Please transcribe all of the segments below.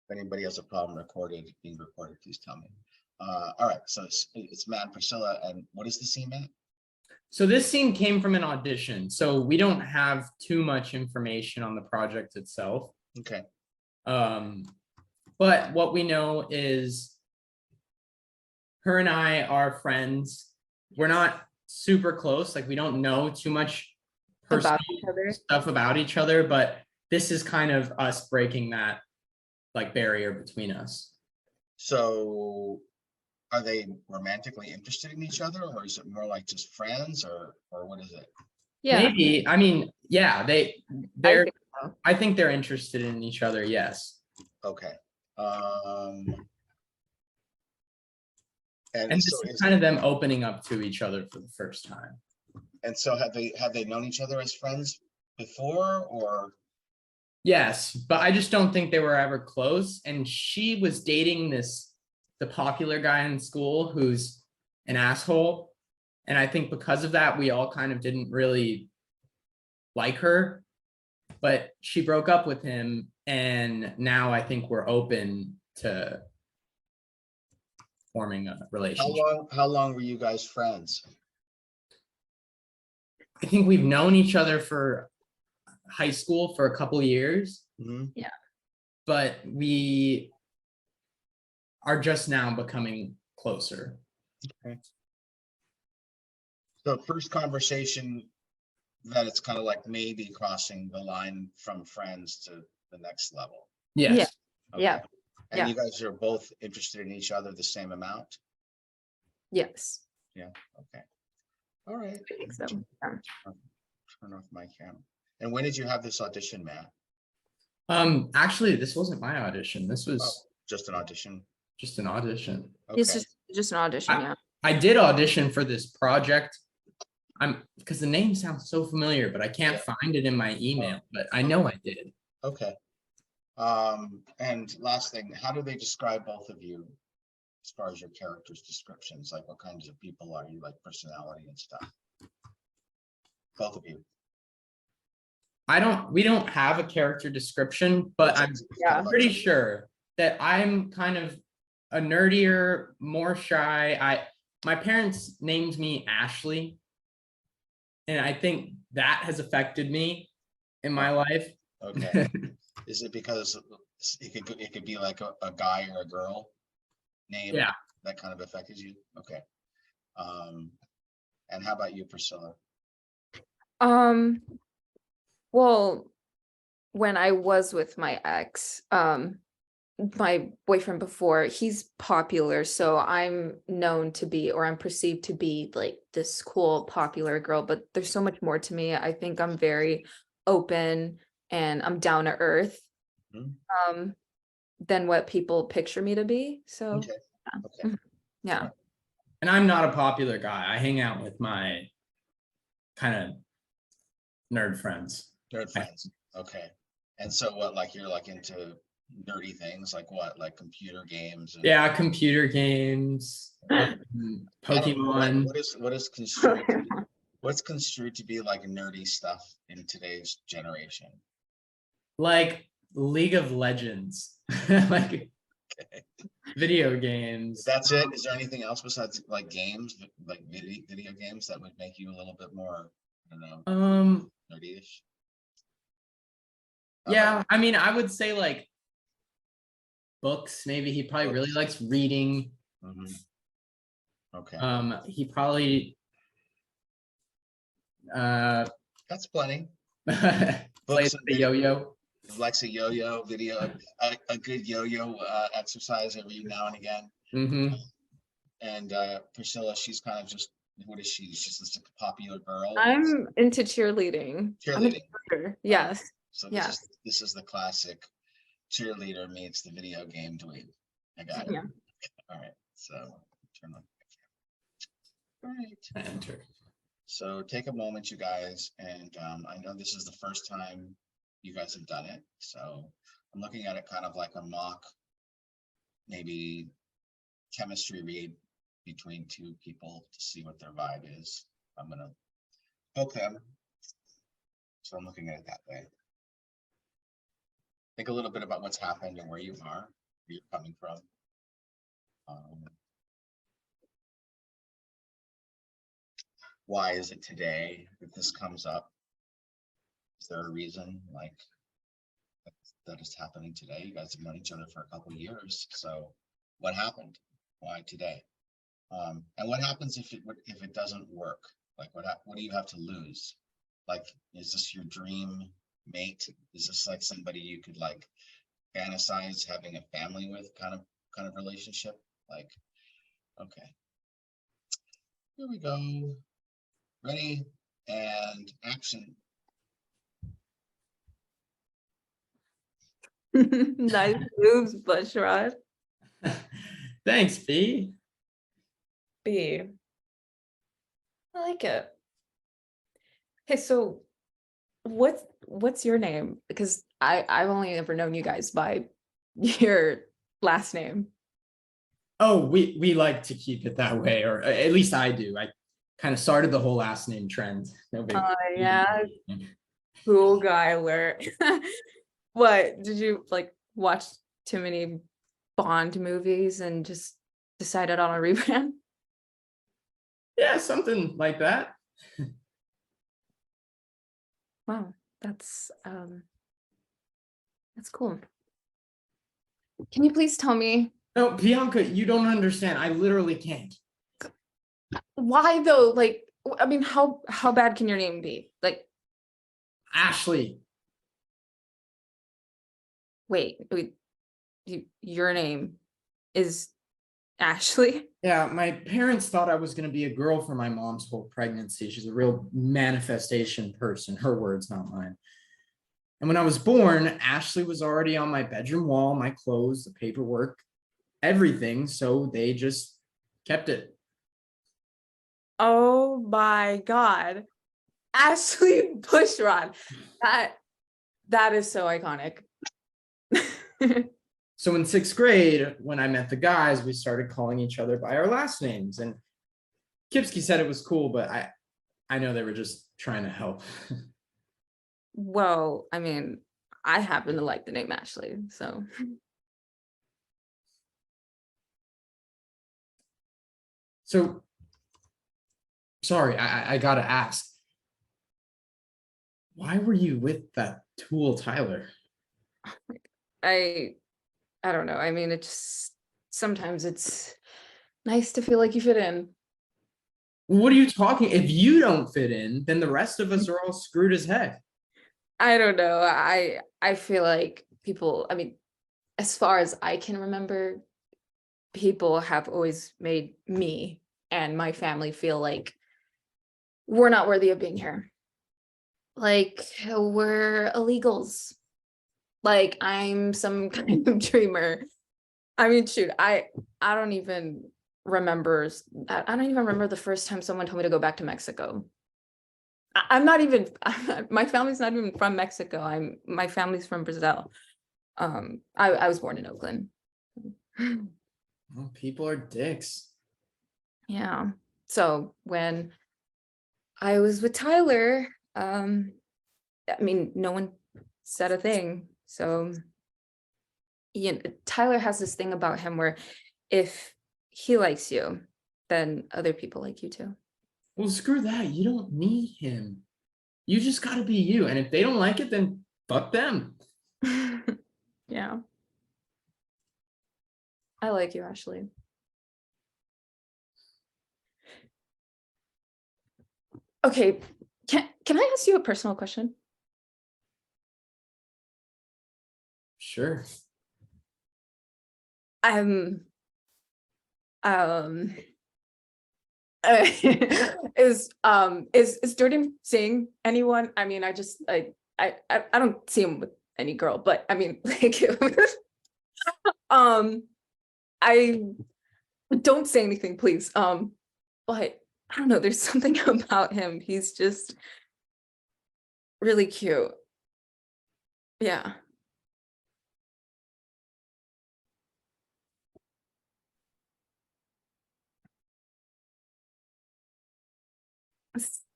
If anybody has a problem being recorded, please tell me. All right, so it's Matt and Priscilla, and what is the scene, Matt? So this scene came from an audition, so we don't have too much information on the project itself. Okay. But what we know is her and I are friends. We're not super close, like we don't know too much personal stuff about each other, but this is kind of us breaking that like barrier between us. So are they romantically interested in each other, or is it more like just friends, or what is it? Yeah, maybe. I mean, yeah, they're I think they're interested in each other, yes. Okay. And this so is kind of them opening up to each other for the first time. And so have they known each other as friends before, or? Yes, but I just don't think they were ever close. And she was dating the popular guy in school who's an asshole. And I think because of that, we all kind of didn't really like her, but she broke up with him. And now I think we're open to forming a relationship. How long were you guys friends? I think we've known each other for high school for a couple years. Mm-hmm. Yeah. But we are just now becoming closer. Okay. So first conversation that it's kind of like maybe crossing the line from friends to the next level. Yes. Yeah. Okay. Yeah. And you guys are both interested in each other the same amount? Yes. Yeah. Okay. All right. I think so. Turn off my camera. And when did you have this audition, Matt? Actually, this wasn't my audition. This was just an audition. Just an audition. Okay. It's just an audition. Yeah. I did audition for this project. Because the name sounds so familiar, but I can't find it in my email, but I know I did. Okay. And last thing, how do they describe both of you as far as your characters' descriptions? Like what kinds of people are you, like personality and stuff? Both of you. We don't have a character description, but I'm pretty sure that I'm kind of a nerdier, more shy. My parents named me Ashley. And I think that has affected me in my life. Okay. Is it because it could be like a guy or a girl name that kind of affected you? Okay. And how about you, Priscilla? Well, when I was with my ex, my boyfriend before, he's popular, so I'm known to be, or I'm perceived to be like this cool popular girl, but there's so much more to me. I think I'm very open and I'm down to earth than what people picture me to be. So yeah. And I'm not a popular guy. I hang out with my kind of nerd friends. Okay. And so what, like you're like into nerdy things, like what, like computer games? Yeah, computer games, Pokemon. What's construed to be like nerdy stuff in today's generation? Like League of Legends, like video games. That's it? Is there anything else besides like games, like video games that would make you a little bit more, I don't know, nerdy-ish? Yeah, I mean, I would say like books, maybe. He probably really likes reading. Okay. He probably that's plenty. Plays the yo-yo. Likes a yo-yo video, a good yo-yo exercise every now and again. And Priscilla, she's kind of just, what is she? She's just a popular girl. I'm into cheerleading. Yes. So this is the classic cheerleader meets the video game dweeb. I got it. Yeah. All right. So turn on the camera. All right. Enter. So take a moment, you guys, and I know this is the first time you guys have done it. So I'm looking at it kind of like a mock, maybe chemistry read between two people to see what their vibe is. I'm gonna book them. So I'm looking at it that way. think a little bit about what's happened and where you are, where you're coming from. Why is it today that this comes up? Is there a reason like that is happening today? You guys have known each other for a couple of years, so what happened? Why today? And what happens if it doesn't work? Like what do you have to lose? Like, is this your dream mate? Is this like somebody you could like fantasize having a family with kind of relationship? Like, okay, here we go. Ready and action. Nice moves, Bushrod. Thanks, B. B. I like it. Okay, so what's your name? Because I've only ever known you guys by your last name. Oh, we like to keep it that way, or at least I do. I kind of started the whole last name trend. No big. Yeah, cool guy alert. What did you like watch too many Bond movies and just decided on a rebrand? Yeah, something like that. Wow, that's cool. Can you please tell me No, Bianca, you don't understand. I literally can't. why though? Like, I mean, how bad can your name be? Like, Ashley. wait, your name is Ashley? Yeah, my parents thought I was going to be a girl for my mom's whole pregnancy. She's a real manifestation person. Her words, not mine. And when I was born, Ashley was already on my bedroom wall, my clothes, the paperwork, everything. So they just kept it. Oh my God. Ashley Bushrod. That is so iconic. So in 6th grade, when I met the guys, we started calling each other by our last names. And 𝗖𝗹𝗹 said it was cool, but I know they were just trying to help. Well, I mean, I happen to like the name Ashley, so. So, sorry, I gotta ask. Why were you with that tool, Tyler? I don't know. I mean, it just sometimes it's nice to feel like you fit in. What are you talking? If you don't fit in, then the rest of us are all screwed as heck. I don't know. I feel like people, I mean, as far as I can remember, people have always made me and my family feel like we're not worthy of being here. Like we're illegals. Like I'm some kind of dreamer. I mean, shoot, I don't even remember. I don't even remember the first time someone told me to go back to Mexico. I'm not even. My family's not even from Mexico. My family's from Brazil. I was born in Oakland. Well, people are dicks. Yeah. So when I was with Tyler, I mean, no one said a thing. So, you know, Tyler has this thing about him where if he likes you, then other people like you too. Well, screw that. You don't need him. You just gotta be you. And if they don't like it, then fuck them. Yeah. I like you, Ashley. Okay, can I ask you a personal question? Sure. Is Jordan seeing anyone? I mean, I don't see him with any girl, but I mean, like, I don't say anything, please. But I don't know, there's something about him. He's just really cute. Yeah.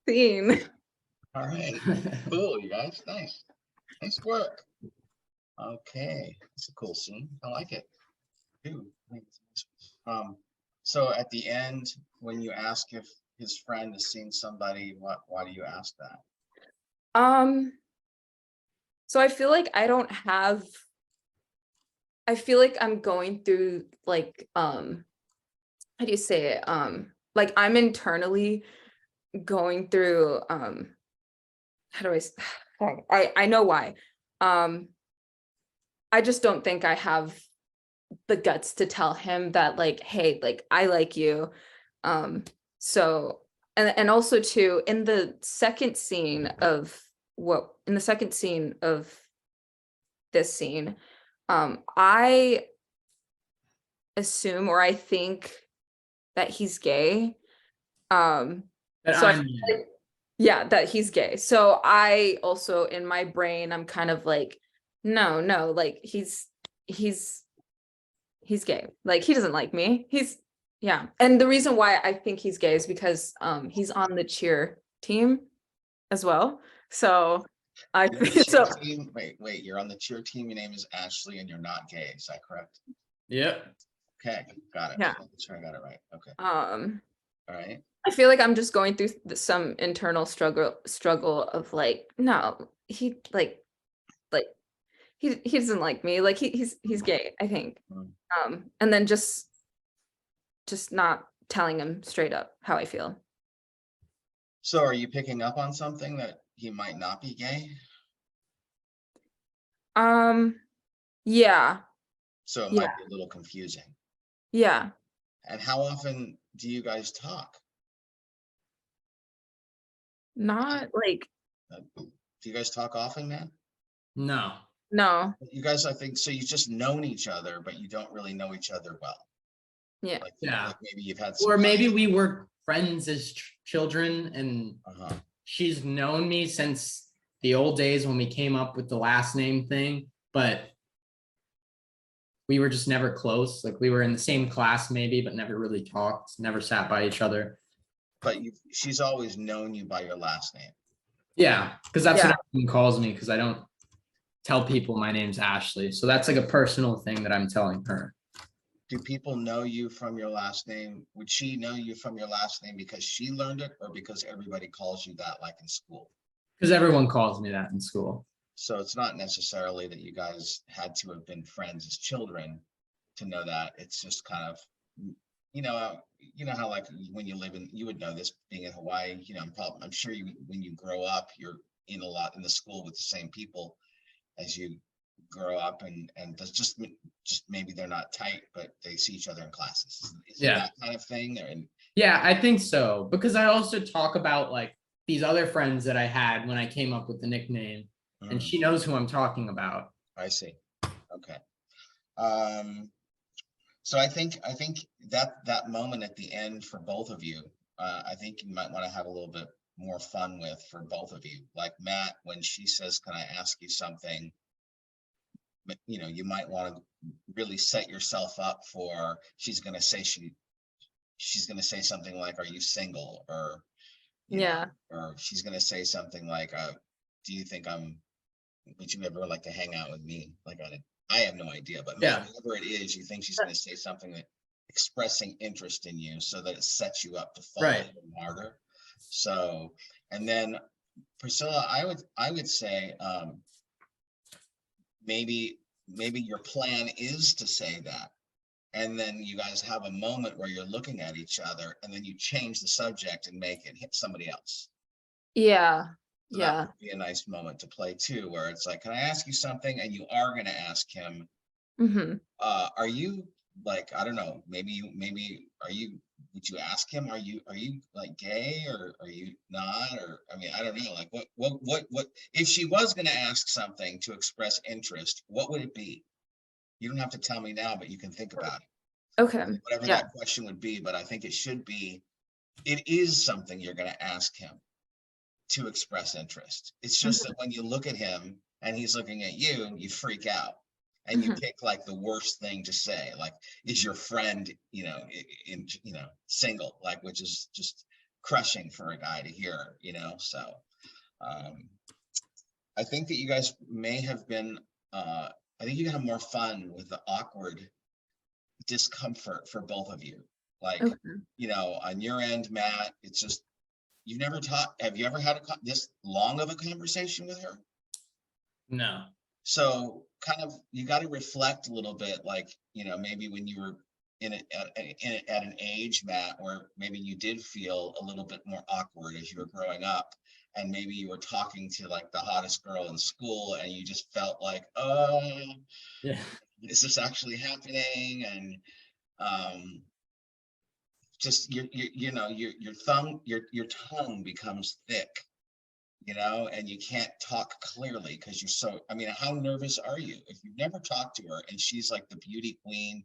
Scene. All right, cool, you guys, nice work. Okay, it's a cool scene. I like it. Ooh, so at the end, when you ask if his friend has seen somebody, why do you ask that? So I feel like I feel like I'm going through like, how do you say it? Like I'm internally going through, how do I know why. I just don't think I have the guts to tell him that like, hey, like I like you. So and also too in the second scene of this scene, I assume or I think that he's gay. But So I I'm feel like, yeah, that he's gay. So I also in my brain I'm kind of like, no, like he's gay. Like he doesn't like me. Yeah. And the reason why I think he's gay is because he's on the cheer team as well. So I You're on the think so cheer team. Wait, you're on the cheer team. Your name is Ashley and you're not gay. Is that correct? Yep. Okay, got it. yeah. That's right, I got it right. Okay, all right. I feel like I'm just going through some internal struggle of like, no, he like he doesn't like me. Like he's gay, I think. And then just not telling him straight up how I feel. So are you picking up on something that he might not be gay? Yeah. So it Yeah. might be a little confusing. Yeah. And how often do you guys talk? Not like, Do you guys talk often, man? No. no. You guys, I think, so you've just known each other, but you don't really know each other well. Yeah. Like, Yeah. like maybe you've had some Or maybe class- we were friends as children and Uh-huh. she's known me since the old days when we came up with the last name thing, but we were just never close. Like we were in the same class maybe, but never really talked, never sat by each other. But she's always known you by your last name. Yeah, because that's Yeah. what everyone calls me because I don't tell people my name's Ashley. So that's like a personal thing that I'm telling her. Do people know you from your last name? Would she know you from your last name because she learned it or because everybody calls you that like in school? Because everyone calls me that in school. So it's not necessarily that you guys had to have been friends as children to know that. It's just kind of, you know how like when you live in, you would know this being in Hawaii, you know, I'm sure you, when you grow up, you're in a lot in the school with the same people as you grow up and that's just maybe they're not tight, but they see each other in classes. Is it that kind of thing? And yeah, I think so. Because I also talk about like these other friends that I had when I came up with the nickname and she knows who I'm talking about. I see. Okay. So I think that moment at the end for both of you, I think you might want to have a little bit more fun with for both of you. Like Matt, when she says, "Can I ask you something?" You know, you might want to really set yourself up for she's going to say she's going to say something like, "Are you single?" Or Yeah. or she's going to say something like, "Do you think would you ever like to hang out with me?" Like I have no idea, but maybe whatever it is, you think she's going to say something that expressing interest in you so that it sets you up to fall even harder. So, and then Priscilla, I would say maybe your plan is to say that. And then you guys have a moment where you're looking at each other and then you change the subject and make it hit somebody else. Yeah. So that would be a nice moment to play too, where it's like, "Can I ask you something?" And you are going to ask him, are you like, I don't know, maybe would you ask him, are you like gay or are you not? Or, I mean, I don't know, like what, if she was going to ask something to express interest, what would it be? You don't have to tell me now, but you can think about it. Okay. Whatever that question would be, but I think it is something you're going to ask him to express interest. It's just that when you look at him and he's looking at you, you freak out and you pick like the worst thing to say, like, "Is your friend, single?" Like, which is just crushing for a guy to hear, So I think that you guys may have been I think you can have more fun with the awkward discomfort for both of you. Like, Okay. you know, on your end, Matt, it's just, you've never have you ever had this long of a conversation with her? No. So kind of, you got to reflect a little bit, like, you know, maybe when you were at an age, Matt, where maybe you did feel a little bit more awkward as you were growing up, and maybe you were talking to like the hottest girl in school and you just felt like, oh, Yeah. is this actually happening? And just you know, your tongue becomes thick, you know, and you can't talk clearly because you're so, I mean, how nervous are you if you've never talked to her and she's like the beauty queen,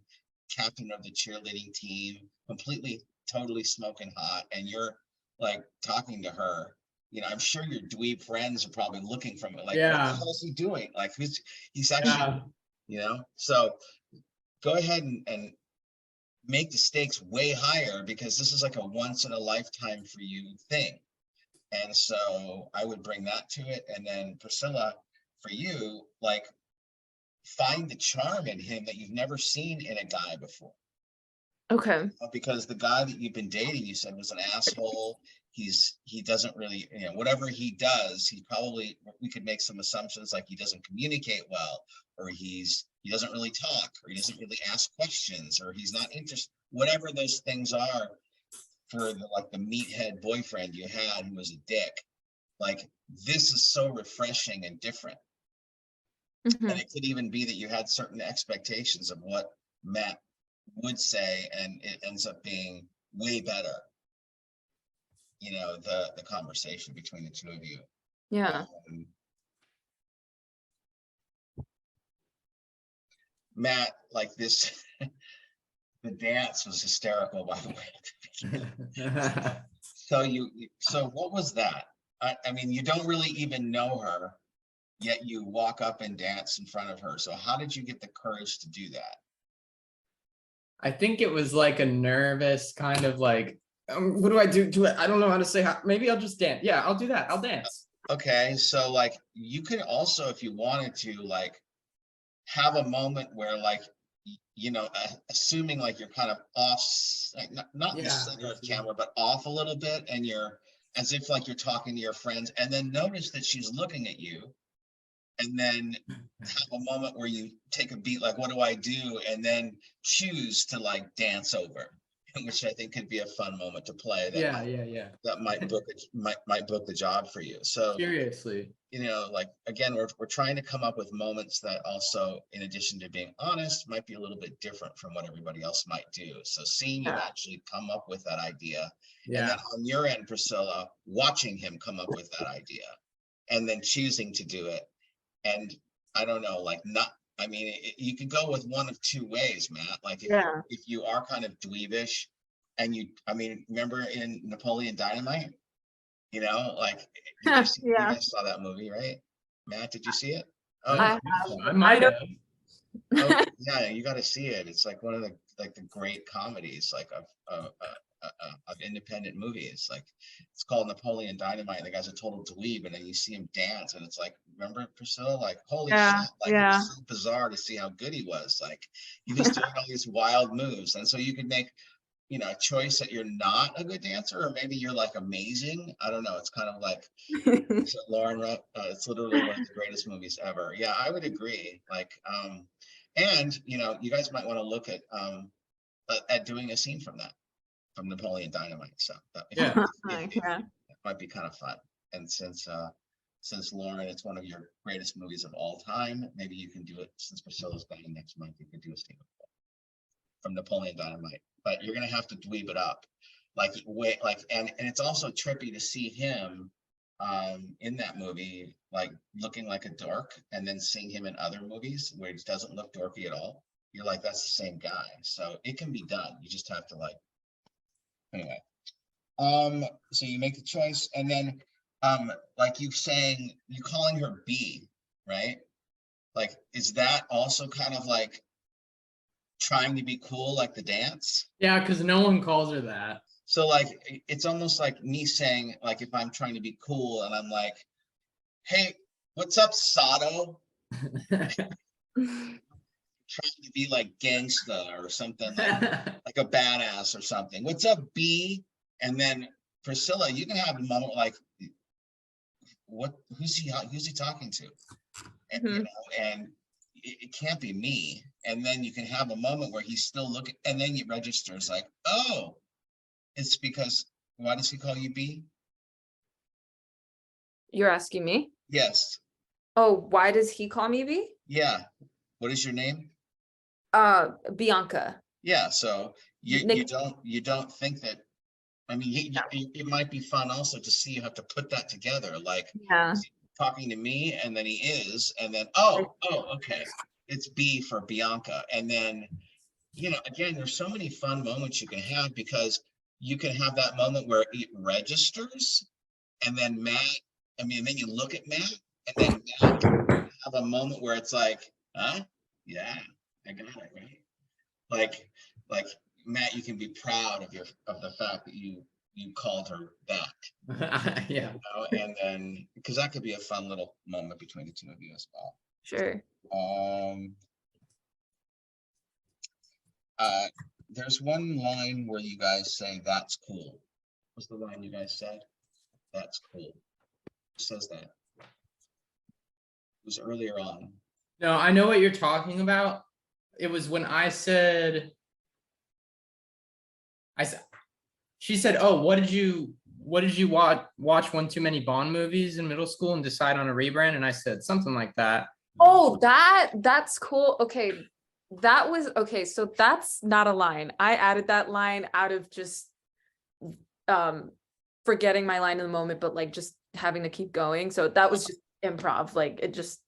captain of the cheerleading team, completely totally smoking hot, and you're like talking to her? You know, I'm sure your dweeb friends are probably looking from it like, what the hell is he doing? Like, he's actually, you know. So go ahead and make the stakes way higher, because this is like a once in a lifetime for you thing. And so I would bring that to it. And then Priscilla, for you, like, find the charm in him that you've never seen in a guy before. Okay. Because the guy that you've been dating, you said, was an asshole. He doesn't really, you know, whatever he does, we could make some assumptions like he doesn't communicate well, or he doesn't really talk, or he doesn't really ask questions, or he's not interested, whatever those things are for the meathead boyfriend you had who was a dick. Like, this is so refreshing and different. Mm-hmm. And it could even be that you had certain expectations of what Matt would say, and it ends up being way better, you know, the conversation between the two of you. Yeah. Matt, like this, the dance was hysterical, by the way. So what was that? I mean, you don't really even know her, yet you walk up and dance in front of her. So how did you get the courage to do that? I think it was like a nervous kind of like, what do I do to it? I don't know how to say how. Maybe I'll just dance. Yeah, I'll do that. I'll dance. Okay, so like, you could also, if you wanted to, like, have a moment where, like, you know, assuming like you're kind of off, like not the center of camera, but off a little bit, and you're as if like you're talking to your friends, and then notice that she's looking at you, and then have a moment where you take a beat, like, what do I do? And then choose to like dance over, which I think could be a fun moment to play. That might book the job for you. So seriously, you know, like, again, we're trying to come up with moments that also, in addition to being honest, might be a little bit different from what everybody else might do. So seeing you actually come up with that idea, and then on your end, Priscilla, watching him come up with that idea, and then choosing to do it. And I don't know, like, I mean, you could go with one of two ways, Matt. Like, if you are kind of dweebish, and I mean, remember in Napoleon Dynamite? You know, like, you guys saw that movie, right? Matt, did you see it? Oh, I might have. Oh, yeah, you got to see it. It's like one of the great comedies, like of independent movies. Like, it's called Napoleon Dynamite. The guy's a total dweeb, and then you see him dance, and it's like, remember Priscilla? Like, holy shit! Like, it's so bizarre to see how good he was. Like, he was doing all these wild moves, and so you could make, you know, a choice that you're not a good dancer, or maybe you're like amazing. I don't know. It's kind of like Lauren wrote, it's literally one of the greatest movies ever. Yeah, I would agree. Like, and you know, you guys might want to look at doing a scene from Napoleon Dynamite. So that might be kind of fun. And since Lauren, it's one of your greatest movies of all time, maybe you can do it. Since Priscilla's back next month, you could do a scene from Napoleon Dynamite. But you're gonna have to dweeb it up, like, and it's also trippy to see him in that movie, like, looking like a dork, and then seeing him in other movies where he doesn't look dorky at all. You're like, that's the same guy. So it can be done. You just have to, like, anyway. So you make the choice, and then like you calling her B, right? Like, is that also kind of like trying to be cool, like the dance? Yeah, because no one calls her that. So like, it's almost like me saying, like, if I'm trying to be cool and I'm like, hey, what's up, Sato? trying to be like gangsta or something, like a badass or something. What's up, B? And then Priscilla, you can have a moment like, who's he talking to? And, you know, and it can't be me. And then you can have a moment where he's still looking, and then it registers like, oh, it's because, why does he call you B? You're asking me? Yes. Oh, why does he call me B? Yeah. What is your name? Bianca. Yeah. So you Nick. you don't think that, I mean, it might be fun also to see you have to put that together, like, Yeah. is he talking to me, and then he is, and then oh, okay, it's B for Bianca. And then, you know, again, there's so many fun moments you can have, because you can have that moment where it registers, and then Matt, I mean, then you look at Matt, and then Matt have a moment where it's like, huh? Yeah, I got it, right? Like Matt, you can be proud of the fact that you called her that. Yeah. You know? And then, because that could be a fun little moment between the two of you as well. Sure. There's one line where you guys say, "That's cool." What's the line you guys said? That's cool. Who says that? It was earlier on. No, I know what you're talking about. It was when I said, she said, "Oh, what did you watch one too many Bond movies in middle school and decide on a rebrand?" And I said something like that. Oh, that's cool. Okay. That was okay. So that's not a line. I added that line out of just forgetting my line in the moment, but like just having to keep going. So that was just improv. Like it just.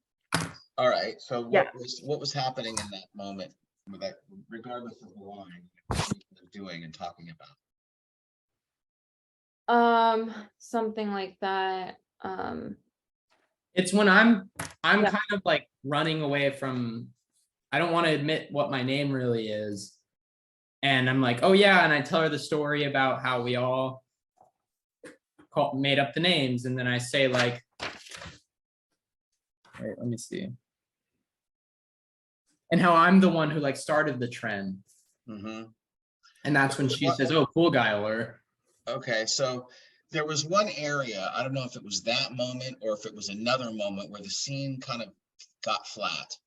All right. So Yeah. what was happening in that moment with that, regardless of the line, what you were doing and talking about? Something like that. It's when I'm Yeah. kind of like running away from, I don't want to admit what my name really is. And I'm like, oh yeah, and I tell her the story about how we all made up the names, and then I say like, wait, let me see. And how I'm the one who like started the trend. Mm-hmm. And that's when she says, "Oh, cool guy alert." Okay, so there was one area, I don't know if it was that moment or if it was another moment, where the scene kind of got flat.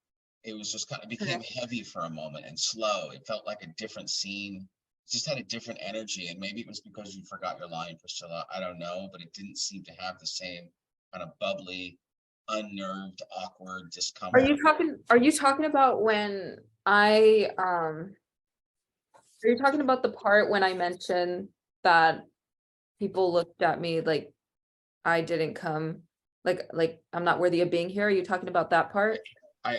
It was just kind of became heavy for a moment and slow. It felt like a different scene. It just had a different energy, and maybe it was because you forgot your line, Priscilla. I don't know, but it didn't seem to have the same kind of bubbly, unnerved, awkward discomfort. Are you talking about when are you talking about the part when I mentioned that people looked at me like I didn't come, like I'm not worthy of being here? Are you talking about that part?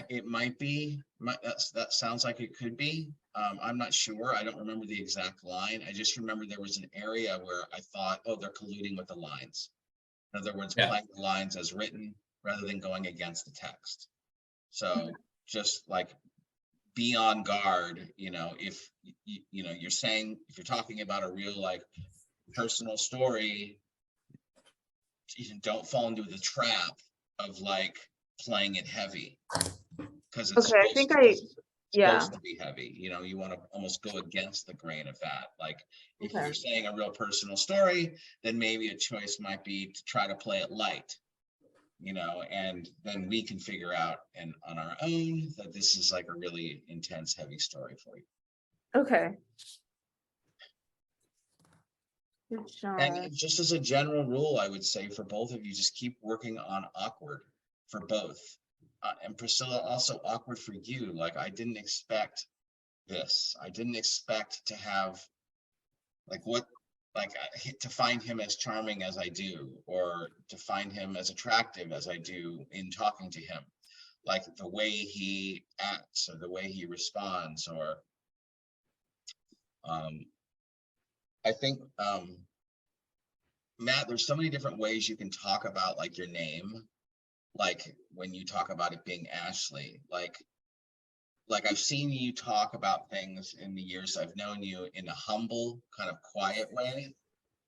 It might be, that sounds like it could be. I'm not sure. I don't remember the exact line. I just remember there was an area where I thought, oh, they're colluding with the lines. In other words, playing the lines as written rather than going against the text. So just like be on guard, you know, if you know, you're saying, if you're talking about a real like personal story, you don't fall into the trap of like playing it heavy, because it's supposed to be heavy. You know, you want to almost go against the grain of that. Like if you're saying a real personal story, then maybe a choice might be to try to play it light, you know, and then we can figure out and on our own that this is like a really intense, heavy story for you. Okay. And just as a general rule, I would say for both of you, just keep working on awkward for both. And Priscilla, also awkward for you. Like I didn't expect this. I didn't expect to have like to find him as charming as I do, or to find him as attractive as I do in talking to him. Like the way he acts or the way he responds, or I think Matt, there's so many different ways you can talk about like your name. Like when you talk about it being Ashley, like I've seen you talk about things in the years I've known you in a humble, kind of quiet way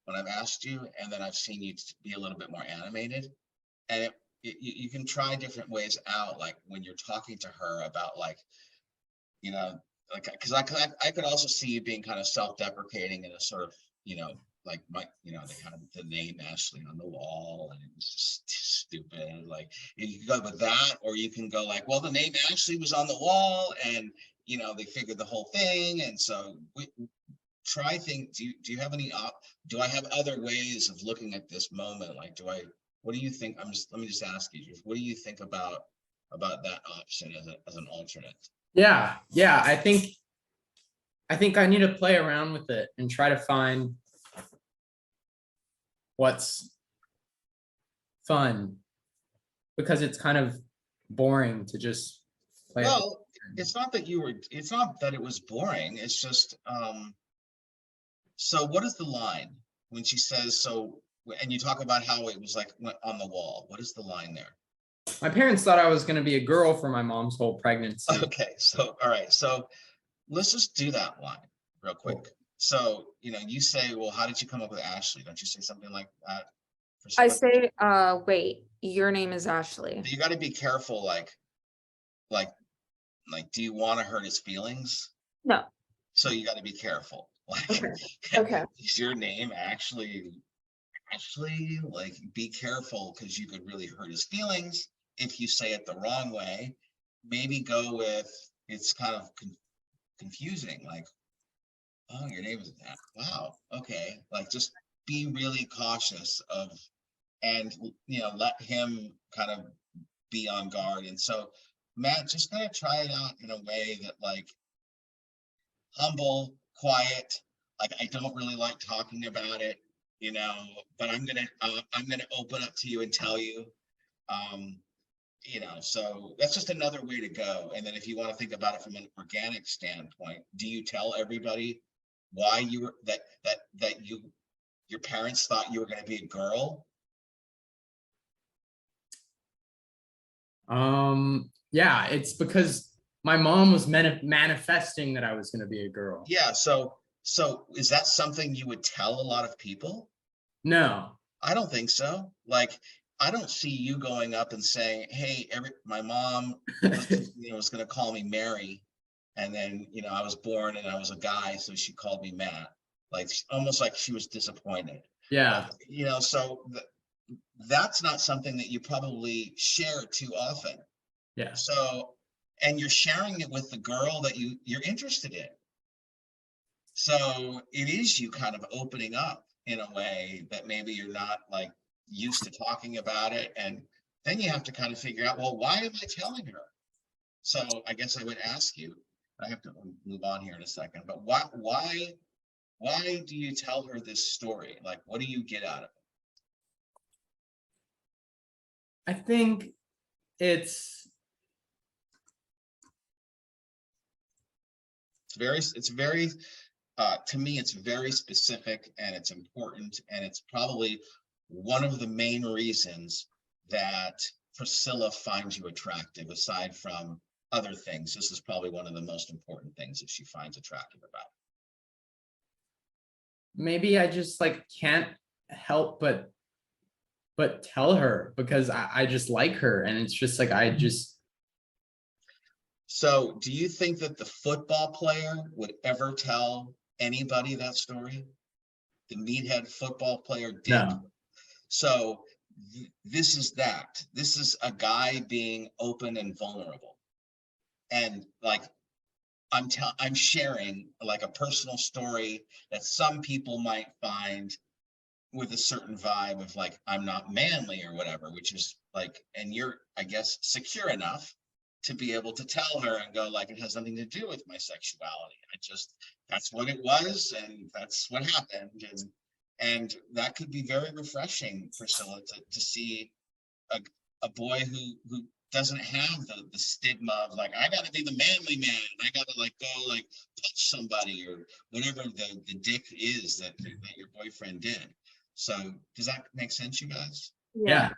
when I've asked you, and then I've seen you to be a little bit more animated. And you can try different ways out, like when you're talking to her about like, you know, like, because I could also see you being kind of self-deprecating in a sort of, you know, like my, you know, they had the name Ashley on the wall and it was just stupid. Like you can go with that, or you can go like, well, the name Ashley was on the wall and, you know, they figured the whole thing. And so we try things. Do you have any, do I have other ways of looking at this moment? Like, what do you think? Let me just ask you, what do you think about that option as an alternate? Yeah. I think I need to play around with it and try to find what's fun, because it's kind of boring to just play. Well, it's not that it was boring. It's just, so what is the line when she says, so, and you talk about how it was like went on the wall. What is the line there? My parents thought I was going to be a girl for my mom's whole pregnancy. Okay, so, all right. So let's just do that line real quick. Cool. So, you know, you say, well, how did you come up with Ashley? Don't you say something like that? I say, wait, your name is Ashley. You got to be careful, like, do you want to hurt his feelings? No. So you got to be careful. Like, Okay. is your name actually, like, be careful, because you could really hurt his feelings if you say it the wrong way. Maybe go with, it's kind of confusing, like, oh, your name is that. Wow. Okay. Like, just be really cautious of, and, you know, let him kind of be on guard. And so, Matt, just kind of try it out in a way that, like, humble, quiet, like, I don't really like talking about it, you know, but I'm gonna open up to you and tell you, you know. So that's just another way to go. And then if you want to think about it from an organic standpoint, do you tell everybody why you were that your parents thought you were going to be a girl? Yeah, it's because my mom was manifesting that I was going to be a girl. Yeah. So is that something you would tell a lot of people? No. I don't think so. Like, I don't see you going up and saying, hey, my mom was, you know, was going to call me Mary. And then, you know, I was born and I was a guy, so she called me Matt. Like, almost like she was disappointed. Yeah. You know, so that's not something that you probably share too often. Yeah. So, and you're sharing it with the girl that you're interested in. So it is you kind of opening up in a way that maybe you're not like used to talking about it. And then you have to kind of figure out, well, why am I telling her? So I guess I would ask you, I have to move on here in a second, but why do you tell her this story? Like, what do you get out of it? I think it's very to me, it's very specific and it's important, and it's probably one of the main reasons that Priscilla finds you attractive. Aside from other things, this is probably one of the most important things that she finds attractive about it. Maybe I just like can't help but tell her, because I just like her, and it's just like I just. So do you think that the football player would ever tell anybody that story? The meathead football player did. No. So this is a guy being open and vulnerable, and like I'm sharing like a personal story that some people might find with a certain vibe of like, I'm not manly or whatever, which is like, and you're, I guess, secure enough to be able to tell her and go like, it has nothing to do with my sexuality. That's what it was, and that's what happened. And that could be very refreshing, Priscilla, to see a boy who doesn't have the stigma of like, I gotta be the manly man, I gotta like go like touch somebody or whatever the dick is that your boyfriend did. So does that make sense, you guys? Yeah.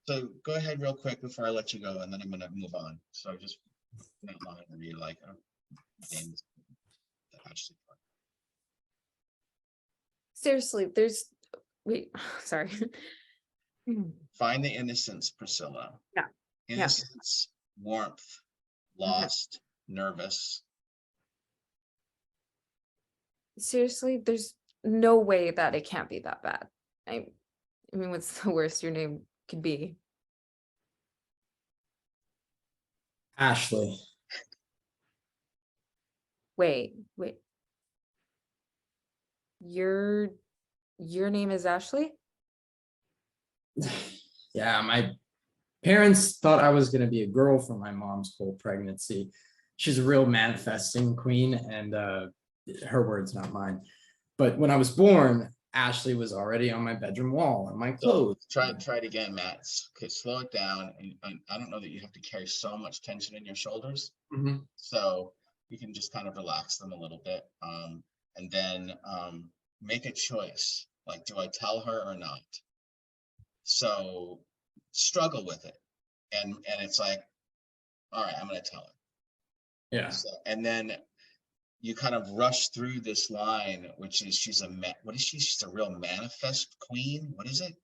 So go ahead real quick before I let you go, and then I'm gonna move on. So just not mind to be like, games that actually. Seriously, wait, sorry. Find the innocence, Priscilla. Yeah. Yeah. Innocence, warmth, lost, nervous. Seriously, there's no way that it can't be that bad. I mean, what's the worst your name could be? Ashley. Wait. Your name is Ashley? Yeah, my parents thought I was going to be a girl for my mom's whole pregnancy. She's a real manifesting queen, and her words, not mine. But when I was born, Ashley was already on my bedroom wall and my clothes. So try it again, Matt. Okay, slow it down. And I don't know that you have to carry so much tension in your shoulders. So you can just kind of relax them a little bit. And then make a choice. Like, do I tell her or not? So struggle with it. And it's like, all right, I'm going to tell her. Yeah. So, and then you kind of rush through this line, which is what is she? She's a real manifest queen. What is it?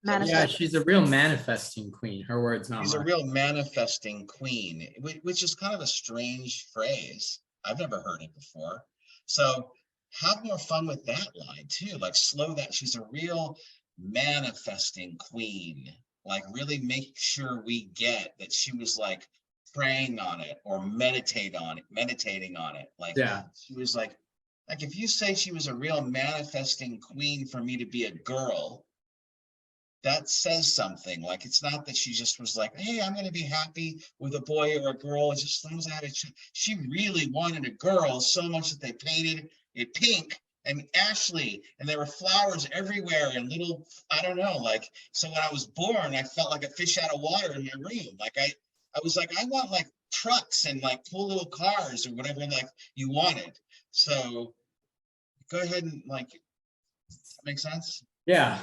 Yeah, she's a real manifesting queen. Her words, not mine. She's a real manifesting queen, which is kind of a strange phrase. I've never heard it before. So have more fun with that line too. Like slow that. She's a real manifesting queen. Like really make sure we get that she was like praying on it or meditating on it. Like she was like if you say she was a real manifesting queen for me to be a girl, that says something. Like it's not that she just was like, hey, I'm going to be happy with a boy or a girl. It just comes out. She really wanted a girl so much that they painted it pink and Ashley, and there were flowers everywhere and little, I don't know, like, so when I was born, I felt like a fish out of water in my room. Like I was like, I want like trucks and like cool little cars or whatever like you wanted. So go ahead and like, that makes sense? Yeah.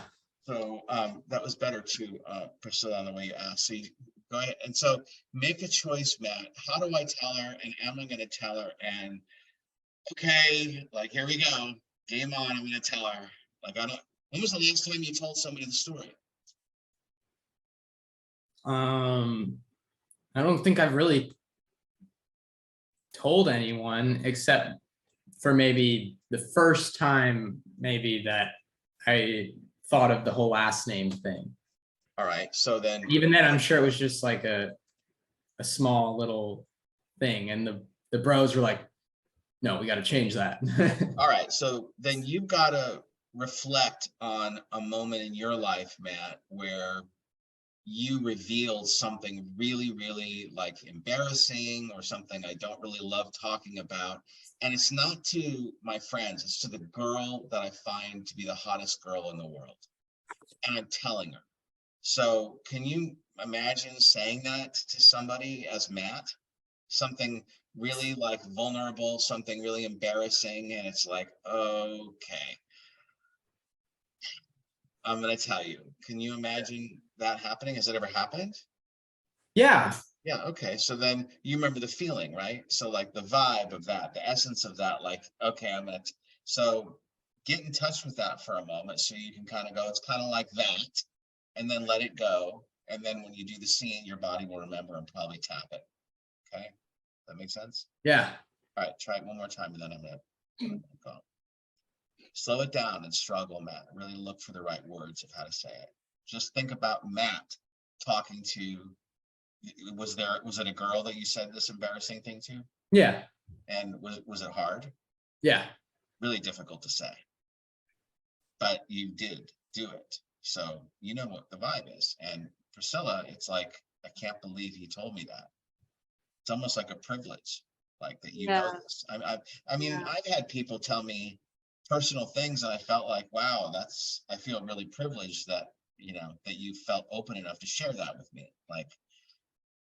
So that was better too, Priscilla, on the way you asked. So you go ahead. And so make a choice, Matt. How do I tell her? And am I going to tell her? And okay, like, here we go. Game on. I'm going to tell her. Like, when was the last time you told somebody the story? I don't think I've really told anyone except for maybe the first time maybe that I thought of the whole last name thing. All right. So then even then I'm sure it was just like a small little thing. And the bros were like, no, we got to change that. All right. So then you've got to reflect on a moment in your life, Matt, where you revealed something really, really like embarrassing or something I don't really love talking about. And it's not to my friends, it's to the girl that I find to be the hottest girl in the world. And I'm telling her. So can you imagine saying that to somebody as Matt? Something really like vulnerable, something really embarrassing. And it's like, okay, I'm going to tell you. Can you imagine that happening? Has it ever happened? Yeah. Yeah. Okay. So then you remember the feeling, right? So like the vibe of that, the essence of that, like, okay, so get in touch with that for a moment. So you can kind of go, it's kind of like that, and then let it go. And then when you do the scene, your body will remember and probably tap it. Okay. That makes sense? Yeah. All right. Try it one more time and then I'm going to go. Slow it down and struggle, Matt. Really look for the right words of how to say it. Just think about Matt talking to, was it a girl that you said this embarrassing thing to? Yeah. And was it hard? Yeah. Really difficult to say. But you did do it. So you know what the vibe is. And Priscilla, it's like, I can't believe he told me that. It's almost like a privilege, like that you know this. I mean, I've had people tell me personal things and I felt like, wow, I feel really privileged that, that you felt open enough to share that with me. Like,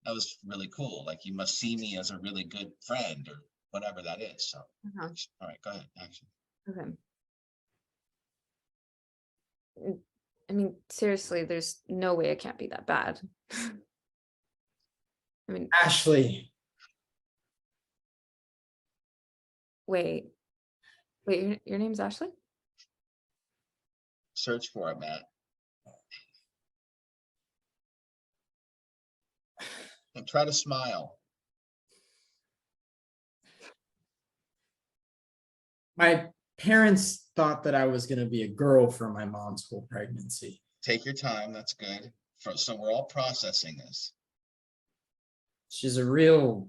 that was really cool. Like, you must see me as a really good friend or whatever that is. So, all right, go ahead. Action. Okay. I mean, seriously, there's no way it can't be that bad. I mean, Ashley. Wait, your name's Ashley? Search for it, Matt. And try to smile. My parents thought that I was going to be a girl for my mom's whole pregnancy. Take your time. That's good. So we're all processing this. She's a real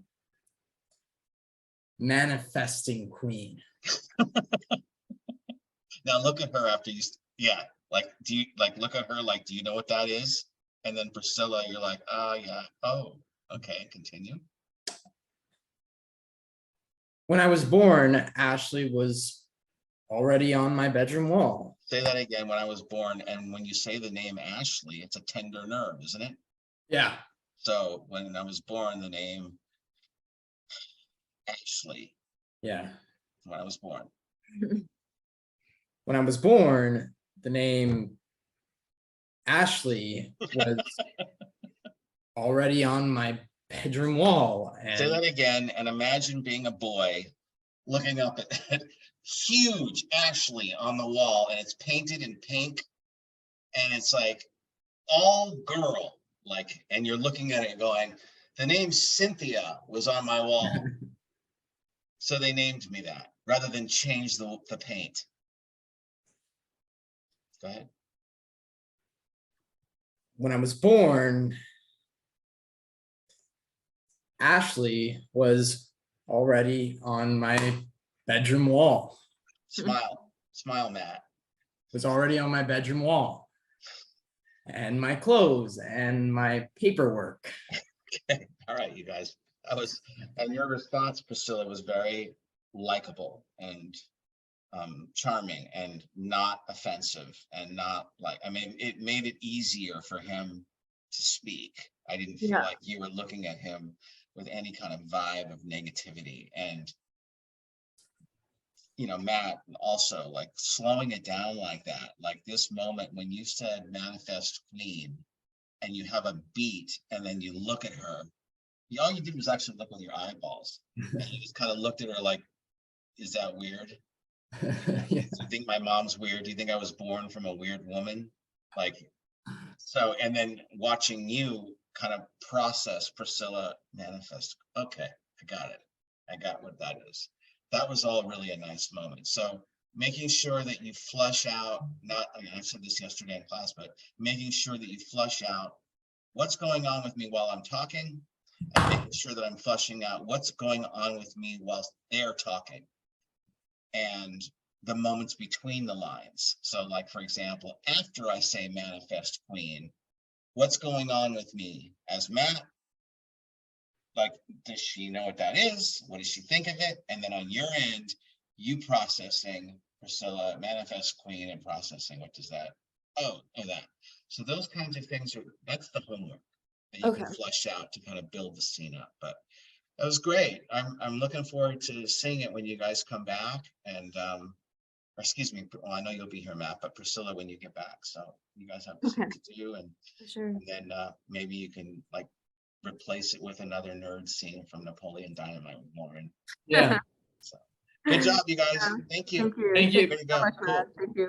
manifesting queen. Now look at her after you, yeah, like, do you, like, look at her, like, do you know what that is? And then Priscilla, you're like, oh, yeah, oh, okay, continue. When I was born, Ashley was already on my bedroom wall. Say that again, when I was born, and when you say the name Ashley, it's a tender nerve, isn't it? Yeah. So when I was born, the name Ashley, Yeah. when I was born. When I was born, the name Ashley was already on my bedroom wall. Say that And again, and imagine being a boy looking up at huge Ashley on the wall, and it's painted in pink, and it's like all girl, like, and you're looking at it going, the name Cynthia was on my wall. So they named me that rather than change the paint. Go ahead. when I was born, Ashley was already on my bedroom wall. Smile, smile, Matt. Was already on my bedroom wall. And my clothes and my paperwork. Okay. All right, you guys. And your response, Priscilla, was very likable and charming and not offensive and not like, I mean, it made it easier for him to speak. I didn't feel like you were looking at him with any kind of vibe of negativity. And you know, Matt, also like slowing it down like that, like this moment when you said manifest queen and you have a beat and then you look at her, all you did was actually look with your eyeballs and you just kind of looked at her like, is that weird? Yeah. Do you think my mom's weird? Do you think I was born from a weird woman? Like, so, and then watching you kind of process Priscilla manifest. Okay, I got it. I got what that is. That was all really a nice moment. So making sure that you flush out, not, I mean, I said this yesterday in class, but making sure that you flush out what's going on with me while I'm talking and making sure that I'm flushing out what's going on with me whilst they're talking and the moments between the lines. So like, for example, after I say manifest queen, what's going on with me as Matt? Like, does she know what that is? What does she think of it? And then on your end, you processing Priscilla, manifest queen, and processing, what does that? Oh, that. So those kinds of things that's the homework that you can flush out to kind of build the scene up. But that was great. I'm looking forward to seeing it when you guys come back. And or excuse me, well, I know you'll be here, Matt, but Priscilla, when you get back. So you guys have something to do, and then maybe you can like replace it with another nerd scene from Napoleon Dynamite with Lauren. Yeah. So good job, you guys. Thank you. Thank you. Way to go. Cool. Thank you.